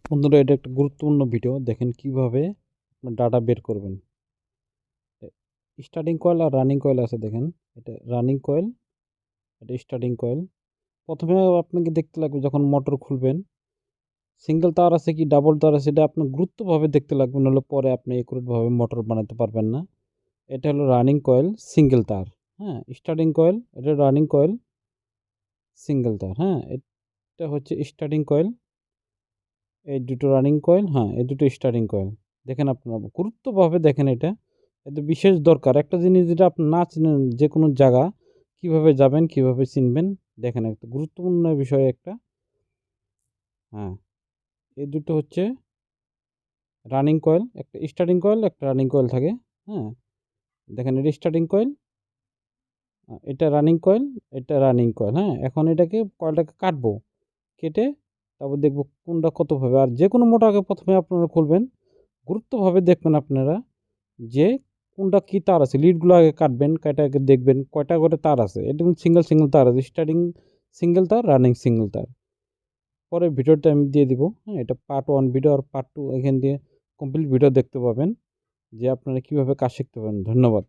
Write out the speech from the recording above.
বন্ধুরা, এটা একটা গুরুত্বপূর্ণ ভিডিও। দেখেন কিভাবে আপনার ডাটা বের করবেন। স্টার্টিং কয়েল আর রানিং কয়েল আছে দেখেন। এটা রানিং কয়েল, এটা স্টার্টিং কয়েল। প্রথমে আপনাকে দেখতে লাগবে যখন মোটর খুলবেন, সিঙ্গেল তার আছে কি ডাবল তার আছে, এটা আপনার গুরুত্বভাবে দেখতে লাগবে, নাহলে পরে আপনি একুরেটভাবে মোটর বানাতে পারবেন না। এটা হলো রানিং কয়েল সিঙ্গেল তার। হ্যাঁ, স্টার্টিং কয়েল, এটা রানিং কয়েল সিঙ্গেল তার। হ্যাঁ, এটা হচ্ছে স্টার্টিং কয়েল, এই দুটো রানিং কয়েল। হ্যাঁ, এই দুটো স্টার্টিং কয়েল। দেখেন আপনারা গুরুত্বভাবে দেখেন এটা। এটা বিশেষ দরকার। একটা জিনিস যেটা আপনি না চিনেন, যে কোনো জায়গা কিভাবে যাবেন, কিভাবে চিনবেন, দেখেন একটা গুরুত্বপূর্ণ বিষয় একটা। হ্যাঁ, এই দুটো হচ্ছে রানিং কয়েল, একটা স্টার্টিং কয়েল, একটা রানিং কয়েল থাকে। হ্যাঁ, দেখেন এটা স্টার্টিং কয়েল, এটা রানিং কয়েল, এটা রানিং কয়েল। হ্যাঁ, এখন এটাকে কয়েলটাকে কাটবো, কেটে তারপর দেখবো কোনটা কতভাবে। আর যে কোনো মোটরকে প্রথমে আপনারা খুলবেন, গুরুত্বভাবে দেখবেন আপনারা যে কোনটা কী তার আছে। লিডগুলো আগে কাটবেন, কেটে আগে দেখবেন কয়টা করে তার আছে। এটা কিন্তু সিঙ্গেল সিঙ্গেল তার আছে, স্টার্টিং সিঙ্গেল তার, রানিং সিঙ্গেল তার। পরে ভিডিওটা আমি দিয়ে দিব। হ্যাঁ, এটা পার্ট 1 ভিডিও, আর পার্ট 2 এখান দিয়ে কমপ্লিট ভিডিও দেখতে পাবেন যে আপনারা কীভাবে কাজ শিখতে পারেন। ধন্যবাদ।